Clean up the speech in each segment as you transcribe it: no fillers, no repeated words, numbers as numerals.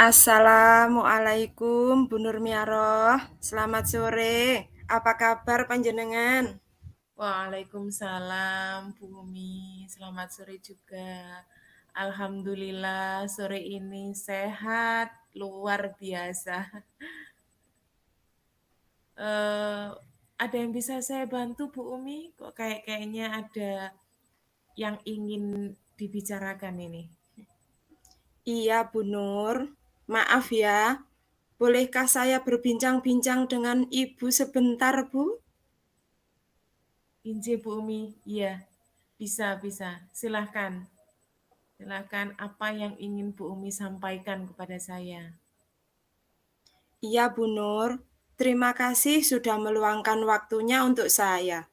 Assalamualaikum Bu Nurmiaroh. Selamat sore. Apa kabar panjenengan? Waalaikumsalam, Bu Umi. Selamat sore juga. Alhamdulillah, sore ini sehat, luar biasa. Eh, ada yang bisa saya bantu, Bu Umi? Kok kayaknya ada yang ingin dibicarakan ini? Iya Bu Nur. Maaf ya. Bolehkah saya berbincang-bincang dengan Ibu sebentar Bu? Inje, Bu Umi. Iya, bisa. Silahkan. Silahkan apa yang ingin Bu Umi sampaikan kepada saya. Iya Bu Nur. Terima kasih sudah meluangkan waktunya untuk saya.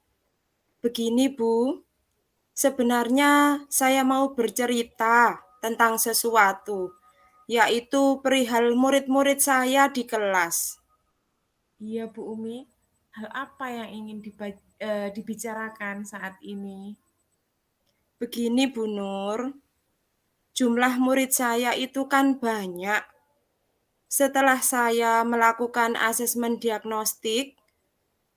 Begini Bu, sebenarnya saya mau bercerita tentang sesuatu, yaitu perihal murid-murid saya di kelas. Iya, Bu Umi. Hal apa yang ingin dibicarakan saat ini? Begini Bu Nur, jumlah murid saya itu kan banyak. Setelah saya melakukan asesmen diagnostik,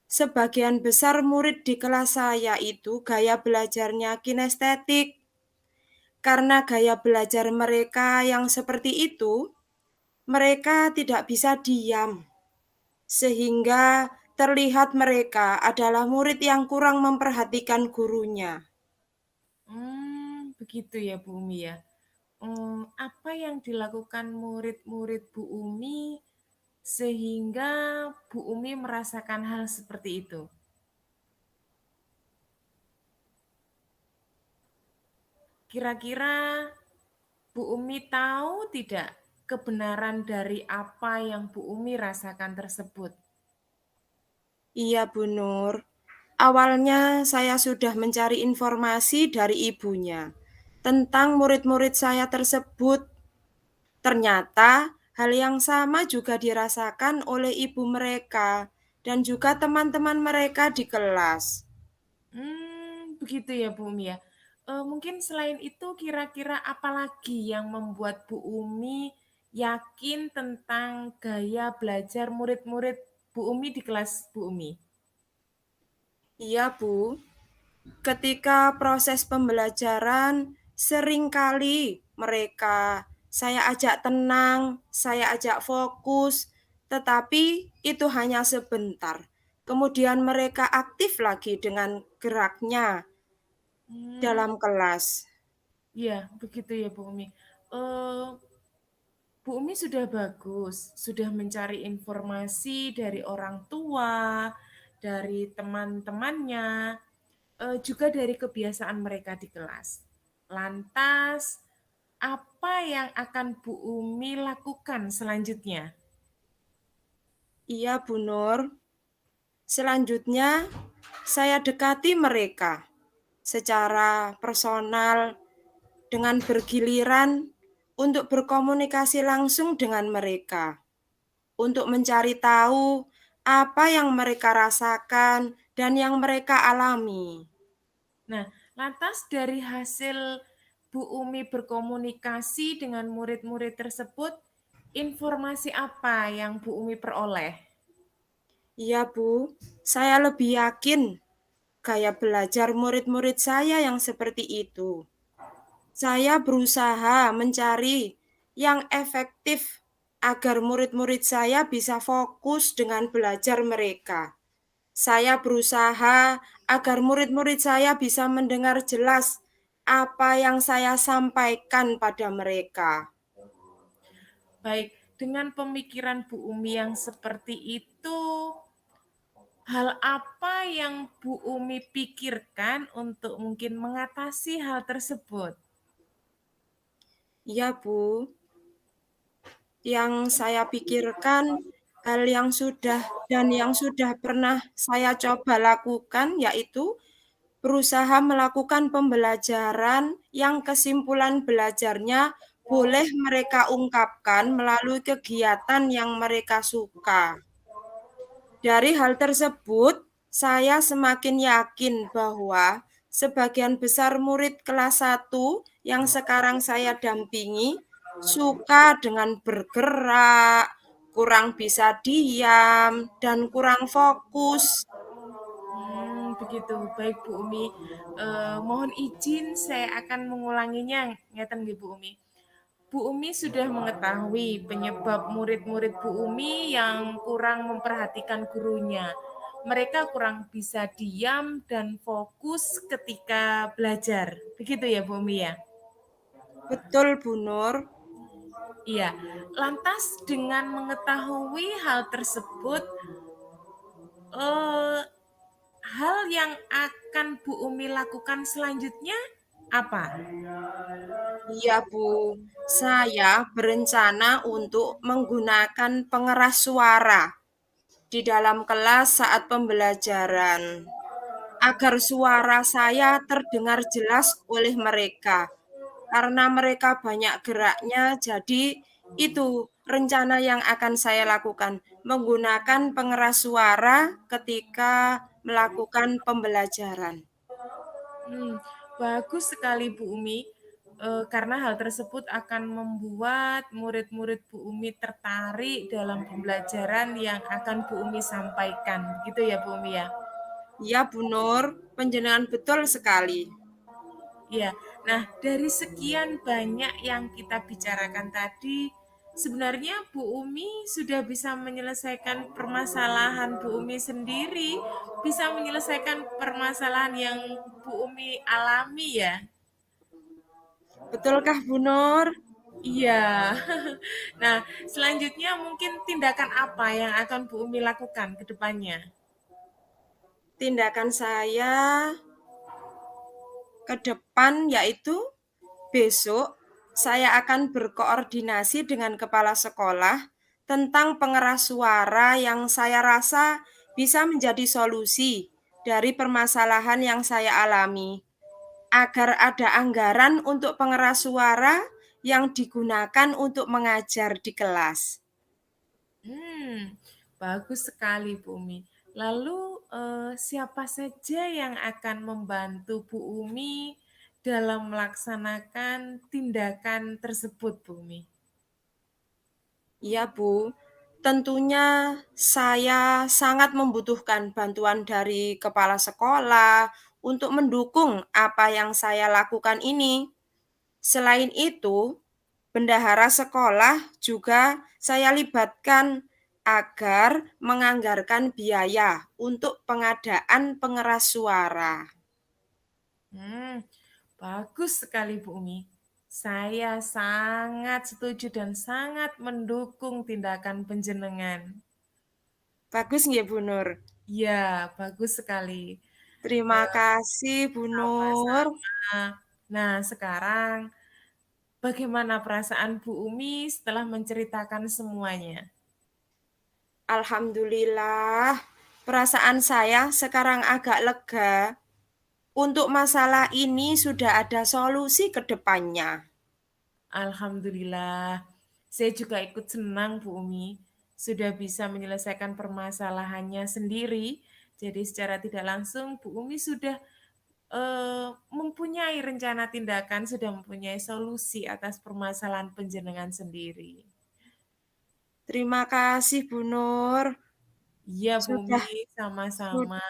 sebagian besar murid di kelas saya itu gaya belajarnya kinestetik. Karena gaya belajar mereka yang seperti itu, mereka tidak bisa diam. Sehingga terlihat mereka adalah murid yang kurang memperhatikan gurunya. Begitu ya Bu Umi ya. Apa yang dilakukan murid-murid Bu Umi sehingga Bu Umi merasakan hal seperti itu? Kira-kira Bu Umi tahu tidak kebenaran dari apa yang Bu Umi rasakan tersebut? Iya Bu Nur, awalnya saya sudah mencari informasi dari ibunya tentang murid-murid saya tersebut. Ternyata hal yang sama juga dirasakan oleh ibu mereka dan juga teman-teman mereka di kelas. Begitu ya Bu Umi ya. Mungkin selain itu kira-kira apa lagi yang membuat Bu Umi yakin tentang gaya belajar murid-murid Bu Umi di kelas Bu Umi? Iya Bu, ketika proses pembelajaran seringkali mereka saya ajak tenang, saya ajak fokus, tetapi itu hanya sebentar. Kemudian mereka aktif lagi dengan geraknya Hmm, dalam kelas. iya, begitu ya Bu Umi. Eh, Bu Umi sudah bagus, sudah mencari informasi dari orang tua, dari teman-temannya, juga dari kebiasaan mereka di kelas. Lantas, apa yang akan Bu Umi lakukan selanjutnya? Iya Bu Nur, selanjutnya saya dekati mereka secara personal dengan bergiliran untuk berkomunikasi langsung dengan mereka, untuk mencari tahu apa yang mereka rasakan dan yang mereka alami. Nah, lantas dari hasil Bu Umi berkomunikasi dengan murid-murid tersebut, informasi apa yang Bu Umi peroleh? Iya Bu, saya lebih yakin gaya belajar murid-murid saya yang seperti itu. Saya berusaha mencari yang efektif agar murid-murid saya bisa fokus dengan belajar mereka. Saya berusaha agar murid-murid saya bisa mendengar jelas apa yang saya sampaikan pada mereka. Baik, dengan pemikiran Bu Umi yang seperti itu, hal apa yang Bu Umi pikirkan untuk mungkin mengatasi hal tersebut? Ya, Bu, yang saya pikirkan hal yang sudah dan yang sudah pernah saya coba lakukan yaitu berusaha melakukan pembelajaran yang kesimpulan belajarnya boleh mereka ungkapkan melalui kegiatan yang mereka suka. Dari hal tersebut, saya semakin yakin bahwa sebagian besar murid kelas 1 yang sekarang saya dampingi suka dengan bergerak, kurang bisa diam, dan kurang fokus. Begitu. Baik Bu Umi. Mohon izin saya akan mengulanginya, ngeten nggih Bu Umi. Bu Umi sudah mengetahui penyebab murid-murid Bu Umi yang kurang memperhatikan gurunya. Mereka kurang bisa diam dan fokus ketika belajar. Begitu ya Bu Umi ya? Betul, Bu Nur. Iya. Lantas dengan mengetahui hal tersebut, eh, hal yang akan Bu Umi lakukan selanjutnya apa? Iya, Bu. Saya berencana untuk menggunakan pengeras suara di dalam kelas saat pembelajaran, agar suara saya terdengar jelas oleh mereka. Karena mereka banyak geraknya, jadi itu rencana yang akan saya lakukan, menggunakan pengeras suara ketika melakukan pembelajaran. Hmm, bagus sekali Bu Umi. Karena hal tersebut akan membuat murid-murid Bu Umi tertarik dalam pembelajaran yang akan Bu Umi sampaikan. Gitu ya Bu Umi ya? Ya, Bu Nur, penjenengan betul sekali. Ya. Nah, dari sekian banyak yang kita bicarakan tadi, sebenarnya Bu Umi sudah bisa menyelesaikan permasalahan Bu Umi sendiri, bisa menyelesaikan permasalahan yang Bu Umi alami ya. Betulkah, Bu Nur? Iya. Nah, selanjutnya mungkin tindakan apa yang akan Bu Umi lakukan ke depannya? Tindakan saya ke depan yaitu besok saya akan berkoordinasi dengan kepala sekolah tentang pengeras suara yang saya rasa bisa menjadi solusi dari permasalahan yang saya alami, agar ada anggaran untuk pengeras suara yang digunakan untuk mengajar di kelas. Hmm, bagus sekali Bu Umi. Lalu siapa saja yang akan membantu Bu Umi dalam melaksanakan tindakan tersebut Bu Umi? Iya, Bu. Tentunya saya sangat membutuhkan bantuan dari kepala sekolah untuk mendukung apa yang saya lakukan ini. Selain itu, bendahara sekolah juga saya libatkan agar menganggarkan biaya untuk pengadaan pengeras suara. Hmm, bagus sekali Bu Umi. Saya sangat setuju dan sangat mendukung tindakan penjenengan. Bagus nggih, Bu Nur? Iya, bagus sekali. Terima kasih, Bu Nur. Sama-sama. Nah, sekarang bagaimana perasaan Bu Umi setelah menceritakan semuanya? Alhamdulillah, perasaan saya sekarang agak lega. Untuk masalah ini sudah ada solusi ke depannya. Alhamdulillah. Saya juga ikut senang Bu Umi sudah bisa menyelesaikan permasalahannya sendiri. Jadi secara tidak langsung Bu Umi sudah mempunyai rencana tindakan, sudah mempunyai solusi atas permasalahan penjenengan sendiri. Terima kasih, Bu Nur. Iya, Bu Umi, Sudah sama-sama.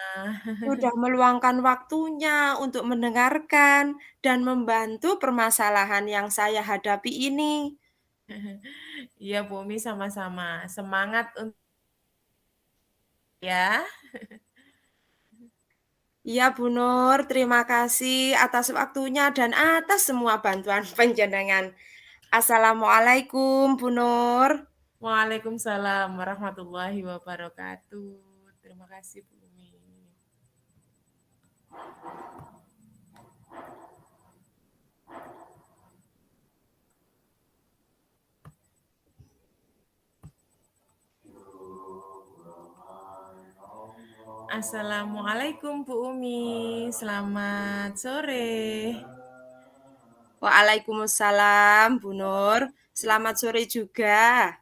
sudah meluangkan waktunya untuk mendengarkan dan membantu permasalahan yang saya hadapi ini. Iya, Bu Umi, sama-sama. Semangat untuk ya. Ya, Bu Nur, terima kasih atas waktunya dan atas semua bantuan penjenengan. Assalamualaikum, Bu Nur. Waalaikumsalam warahmatullahi wabarakatuh. Terima kasih, Bu Umi. Assalamualaikum Bu Umi, selamat sore. Waalaikumsalam, Bu Nur. Selamat sore juga.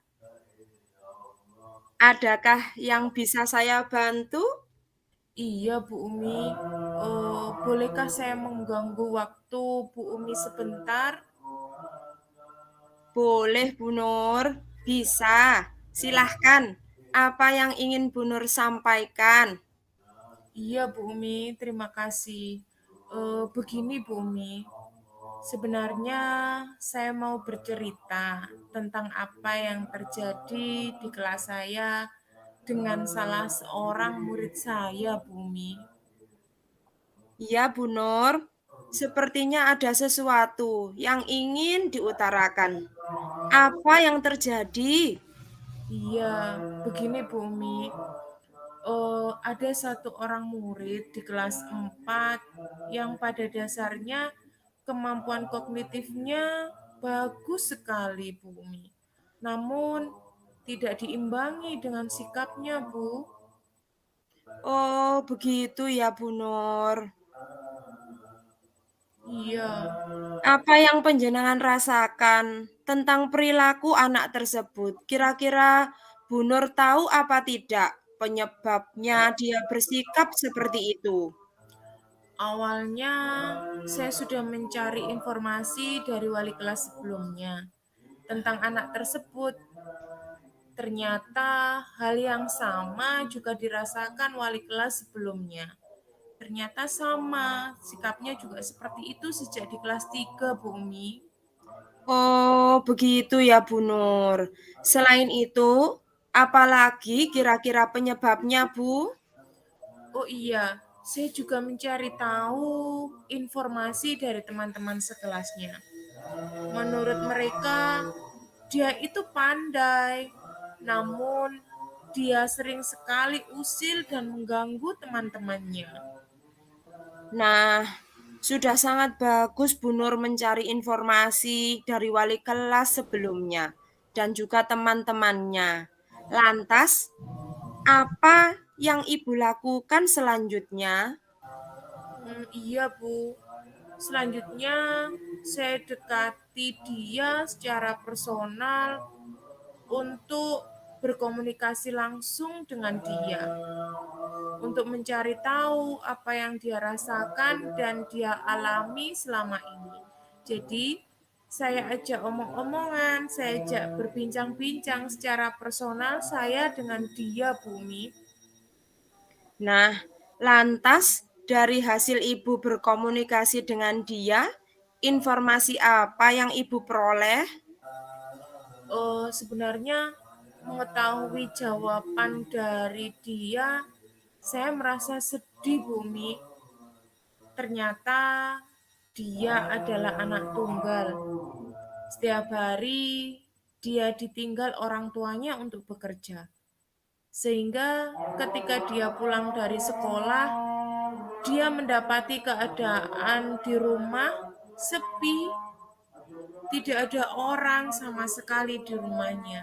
Adakah yang bisa saya bantu? Iya Bu Umi, bolehkah saya mengganggu waktu Bu Umi sebentar? Boleh, Bu Nur. Bisa. Silahkan. Apa yang ingin Bu Nur sampaikan? Iya, Bu Umi, terima kasih. Begini, Bu Umi, sebenarnya saya mau bercerita tentang apa yang terjadi di kelas saya dengan salah seorang murid saya, Bu Umi. Iya, Bu Nur. Sepertinya ada sesuatu yang ingin diutarakan. Apa yang terjadi? Iya, begini Bu Umi, ada satu orang murid di kelas 4 yang pada dasarnya kemampuan kognitifnya bagus sekali Bu Umi. Namun tidak diimbangi dengan sikapnya Bu. Oh, begitu ya, Bu Nur. Iya, Apa yang panjenengan rasakan tentang perilaku anak tersebut? Kira-kira Bu Nur tahu apa tidak penyebabnya dia bersikap seperti itu? awalnya saya sudah mencari informasi dari wali kelas sebelumnya tentang anak tersebut. Ternyata hal yang sama juga dirasakan wali kelas sebelumnya. Ternyata sama, sikapnya juga seperti itu sejak di kelas 3, Bu Umi. Oh, begitu ya, Bu Nur. Selain itu, apalagi kira-kira penyebabnya, Bu? Oh iya, saya juga mencari tahu informasi dari teman-teman sekelasnya. Menurut mereka, dia itu pandai, namun dia sering sekali usil dan mengganggu teman-temannya. Nah, sudah sangat bagus Bu Nur mencari informasi dari wali kelas sebelumnya dan juga teman-temannya. Lantas, apa yang Ibu lakukan selanjutnya? Iya, Bu. Selanjutnya, saya dekati dia secara personal untuk berkomunikasi langsung dengan dia, untuk mencari tahu apa yang dia rasakan dan dia alami selama ini. Jadi, saya ajak omong-omongan, saya ajak berbincang-bincang secara personal saya dengan dia, Bumi. Nah, lantas dari hasil Ibu berkomunikasi dengan dia, informasi apa yang Ibu peroleh? Sebenarnya mengetahui jawaban dari dia, saya merasa sedih, Bumi. Ternyata dia adalah anak tunggal. Setiap hari dia ditinggal orang tuanya untuk bekerja. Sehingga ketika dia pulang dari sekolah, dia mendapati keadaan di rumah sepi, tidak ada orang sama sekali di rumahnya.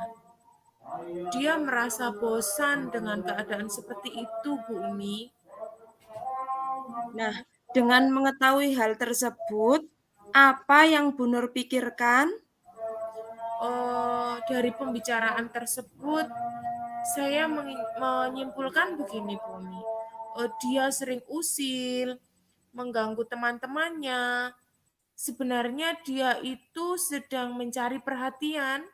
Dia merasa bosan dengan keadaan seperti itu, Bu Umi. Nah, dengan mengetahui hal tersebut, apa yang Bu Nur pikirkan? Dari pembicaraan tersebut, saya menyimpulkan begini, Bu Umi. Dia sering usil, mengganggu teman-temannya. Sebenarnya dia itu sedang mencari perhatian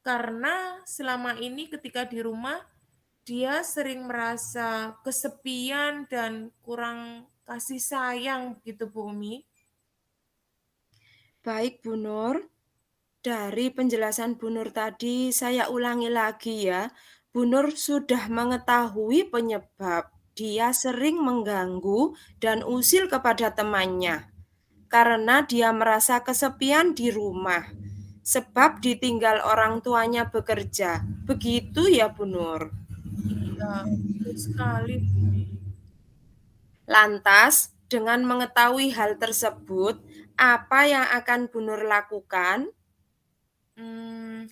karena selama ini ketika di rumah dia sering merasa kesepian dan kurang kasih sayang gitu Bu Umi. Baik, Bu Nur. Dari penjelasan Bu Nur tadi, saya ulangi lagi ya. Bu Nur sudah mengetahui penyebab dia sering mengganggu dan usil kepada temannya karena dia merasa kesepian di rumah sebab ditinggal orang tuanya bekerja. Begitu ya, Bu Nur. Iya, betul sekali Bu Umi. Lantas, dengan mengetahui hal tersebut, apa yang akan Bu Nur lakukan? Hmm,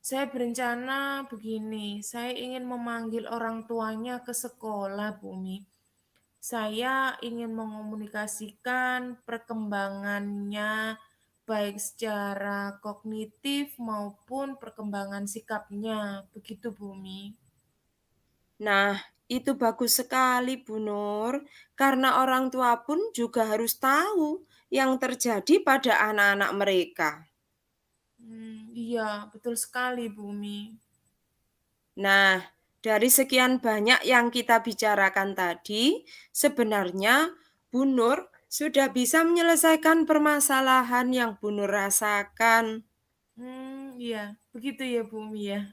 saya berencana begini, saya ingin memanggil orang tuanya ke sekolah Bu Umi. Saya ingin mengomunikasikan perkembangannya baik secara kognitif maupun perkembangan sikapnya. Begitu, Bumi. Nah, itu bagus sekali, Bu Nur, karena orang tua pun juga harus tahu yang terjadi pada anak-anak mereka. Iya, betul sekali, Bu Umi. Nah, dari sekian banyak yang kita bicarakan tadi, sebenarnya Bu Nur sudah bisa menyelesaikan permasalahan yang Bu Nur rasakan. Iya, begitu ya, Bu Umi ya.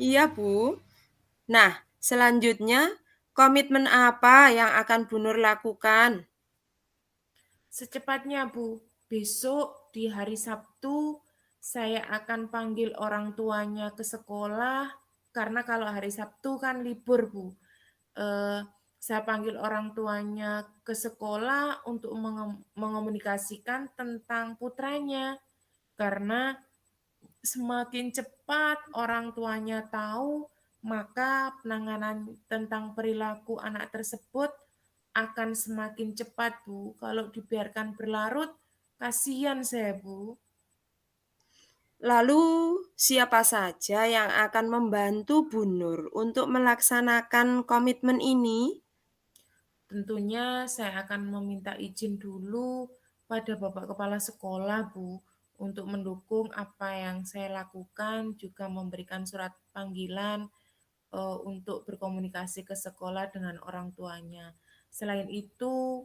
Iya, Bu. Nah, selanjutnya komitmen apa yang akan Bu Nur lakukan? Secepatnya, Bu. Besok di hari Sabtu saya akan panggil orang tuanya ke sekolah karena kalau hari Sabtu kan libur, Bu. Eh, saya panggil orang tuanya ke sekolah untuk mengomunikasikan tentang putranya karena semakin cepat orang tuanya tahu, maka penanganan tentang perilaku anak tersebut akan semakin cepat, Bu. Kalau dibiarkan berlarut, kasihan saya, Bu. Lalu, siapa saja yang akan membantu Bu Nur untuk melaksanakan komitmen ini? Tentunya saya akan meminta izin dulu pada Bapak Kepala Sekolah, Bu, untuk mendukung apa yang saya lakukan, juga memberikan surat panggilan untuk berkomunikasi ke sekolah dengan orang tuanya. Selain itu,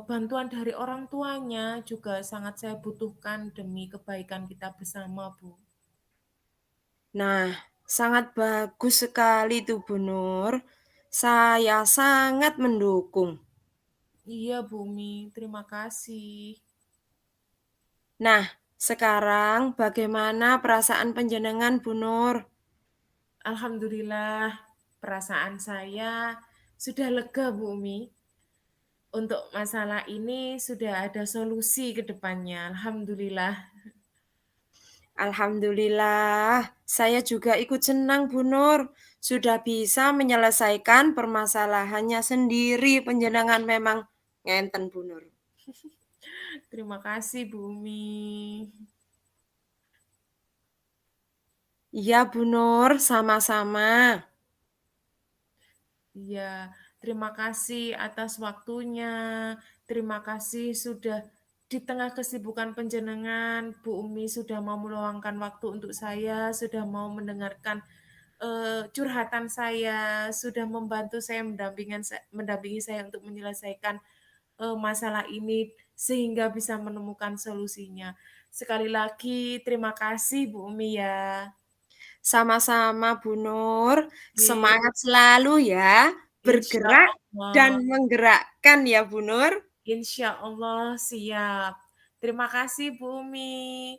bantuan dari orang tuanya juga sangat saya butuhkan demi kebaikan kita bersama, Bu. Nah, sangat bagus sekali tuh Bu Nur. Saya sangat mendukung. Iya, Bumi, terima kasih. Nah, sekarang bagaimana perasaan panjenengan Bu Nur? Alhamdulillah, perasaan saya sudah lega, Bumi. Untuk masalah ini sudah ada solusi ke depannya. Alhamdulillah. Alhamdulillah, saya juga ikut senang Bu Nur. Sudah bisa menyelesaikan permasalahannya sendiri. Panjenengan memang ngenten Bu Nur. Terima kasih, Bumi. Iya Bu Nur, sama-sama. Iya, terima kasih atas waktunya. Terima kasih sudah di tengah kesibukan penjenengan, Bu Umi sudah mau meluangkan waktu untuk saya, sudah mau mendengarkan curhatan saya, sudah membantu saya mendampingi saya untuk menyelesaikan masalah ini sehingga bisa menemukan solusinya. Sekali lagi terima kasih Bu Umi ya. Sama-sama Bu Nur. Oke, Semangat selalu ya. insya Bergerak dan Allah. menggerakkan ya Bu Nur. Insya Allah siap. Terima kasih Bu Umi.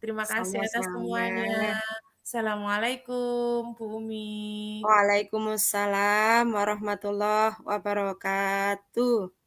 Terima kasih atas Sama-sama. semuanya. Assalamualaikum Bu Umi. Waalaikumsalam warahmatullahi wabarakatuh.